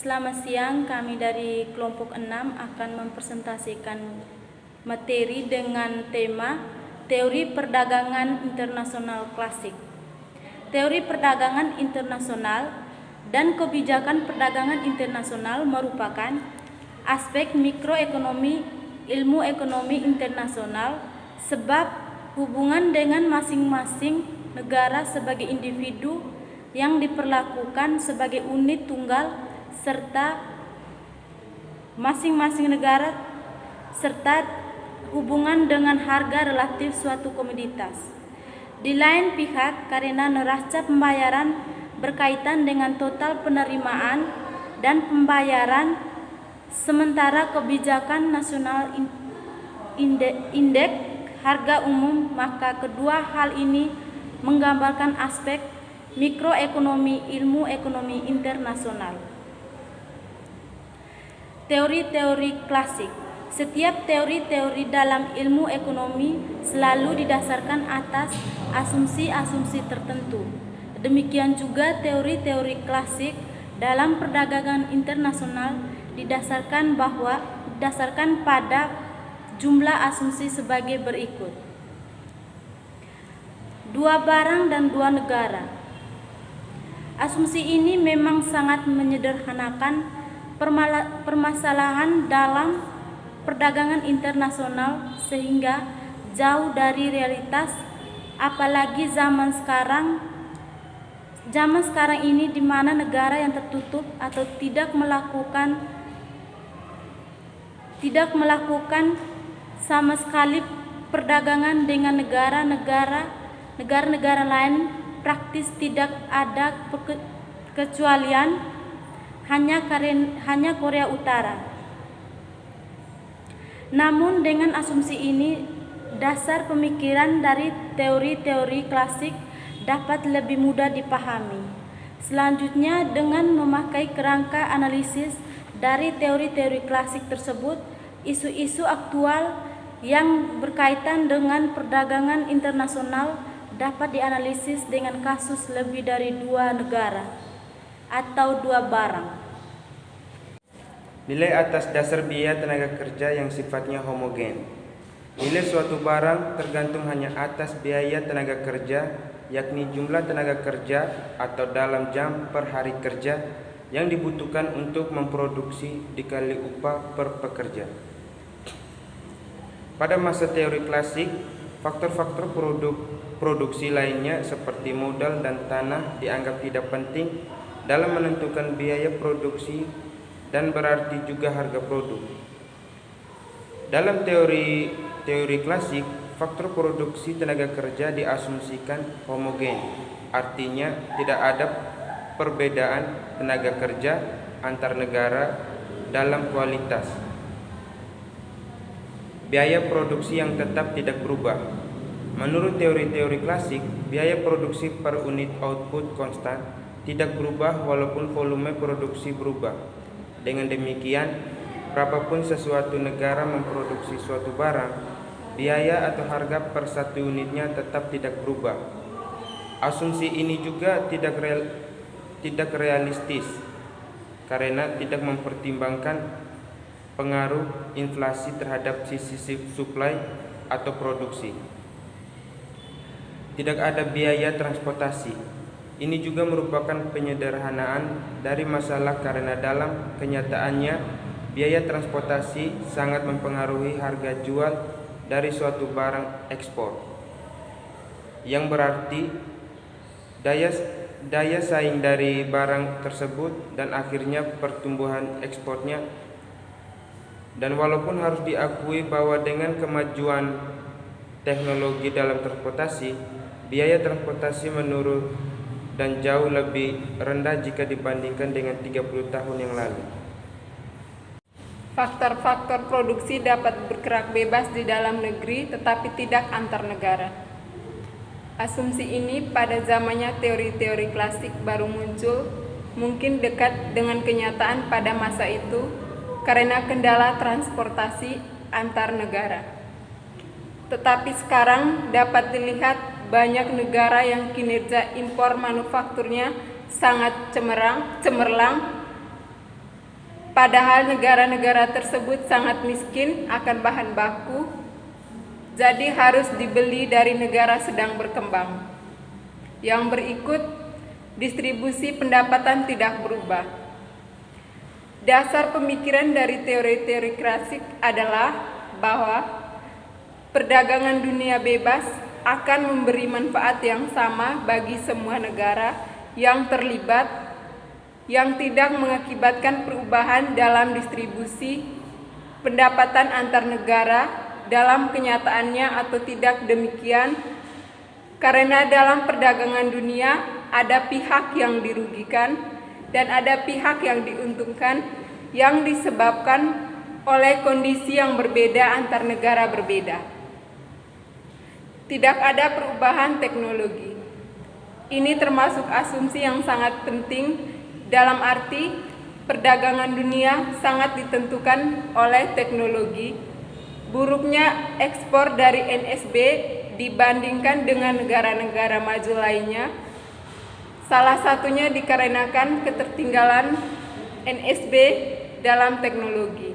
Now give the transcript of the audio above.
Selamat siang, kami dari kelompok 6 akan mempresentasikan materi dengan tema Teori Perdagangan Internasional Klasik. Teori perdagangan internasional dan kebijakan perdagangan internasional merupakan aspek mikroekonomi ilmu ekonomi internasional, sebab hubungan dengan masing-masing negara sebagai individu yang diperlakukan sebagai unit tunggal serta masing-masing negara serta hubungan dengan harga relatif suatu komoditas. Di lain pihak, karena neraca pembayaran berkaitan dengan total penerimaan dan pembayaran, sementara kebijakan nasional indeks harga umum, maka kedua hal ini menggambarkan aspek mikroekonomi ilmu ekonomi internasional. Teori-teori klasik. Setiap teori-teori dalam ilmu ekonomi selalu didasarkan atas asumsi-asumsi tertentu. Demikian juga teori-teori klasik dalam perdagangan internasional didasarkan pada jumlah asumsi sebagai berikut. Dua barang dan dua negara. Asumsi ini memang sangat menyederhanakan permasalahan dalam perdagangan internasional sehingga jauh dari realitas, apalagi zaman sekarang ini di mana negara yang tertutup atau tidak melakukan sama sekali perdagangan dengan negara-negara lain, praktis tidak ada kecualian hanya Korea Utara. Namun dengan asumsi ini, dasar pemikiran dari teori-teori klasik dapat lebih mudah dipahami. Selanjutnya, dengan memakai kerangka analisis dari teori-teori klasik tersebut, isu-isu aktual yang berkaitan dengan perdagangan internasional dapat dianalisis dengan kasus lebih dari dua negara atau dua barang. Nilai atas dasar biaya tenaga kerja yang sifatnya homogen. Nilai suatu barang tergantung hanya atas biaya tenaga kerja, yakni jumlah tenaga kerja atau dalam jam per hari kerja yang dibutuhkan untuk memproduksi dikali upah per pekerja. Pada masa teori klasik, faktor-faktor produksi lainnya seperti modal dan tanah dianggap tidak penting dalam menentukan biaya produksi dan berarti juga harga produk. Dalam teori klasik, faktor produksi tenaga kerja diasumsikan homogen, artinya tidak ada perbedaan tenaga kerja antar negara dalam kualitas. Biaya produksi yang tetap tidak berubah. Menurut teori-teori klasik, biaya produksi per unit output konstan, tidak berubah walaupun volume produksi berubah. Dengan demikian, berapapun sesuatu negara memproduksi suatu barang, biaya atau harga per satu unitnya tetap tidak berubah. Asumsi ini juga tidak realistis karena tidak mempertimbangkan pengaruh inflasi terhadap sisi supply atau produksi. Tidak ada biaya transportasi. Ini juga merupakan penyederhanaan dari masalah karena dalam kenyataannya biaya transportasi sangat mempengaruhi harga jual dari suatu barang ekspor, yang berarti daya saing dari barang tersebut dan akhirnya pertumbuhan ekspornya. Dan walaupun harus diakui bahwa dengan kemajuan teknologi dalam transportasi, biaya transportasi menurun dan jauh lebih rendah jika dibandingkan dengan 30 tahun yang lalu. Faktor-faktor produksi dapat bergerak bebas di dalam negeri tetapi tidak antar negara. Asumsi ini pada zamannya teori-teori klasik baru muncul, mungkin dekat dengan kenyataan pada masa itu karena kendala transportasi antar negara. Tetapi sekarang dapat dilihat banyak negara yang kinerja impor manufakturnya sangat cemerlang padahal negara-negara tersebut sangat miskin akan bahan baku, jadi harus dibeli dari negara sedang berkembang. Yang berikut, distribusi pendapatan tidak berubah. Dasar pemikiran dari teori-teori klasik adalah bahwa perdagangan dunia bebas akan memberi manfaat yang sama bagi semua negara yang terlibat, yang tidak mengakibatkan perubahan dalam distribusi pendapatan antar negara dalam kenyataannya atau tidak demikian, karena dalam perdagangan dunia ada pihak yang dirugikan dan ada pihak yang diuntungkan yang disebabkan oleh kondisi yang berbeda antar negara berbeda. Tidak ada perubahan teknologi. Ini termasuk asumsi yang sangat penting dalam arti perdagangan dunia sangat ditentukan oleh teknologi. Buruknya ekspor dari NSB dibandingkan dengan negara-negara maju lainnya, salah satunya dikarenakan ketertinggalan NSB dalam teknologi.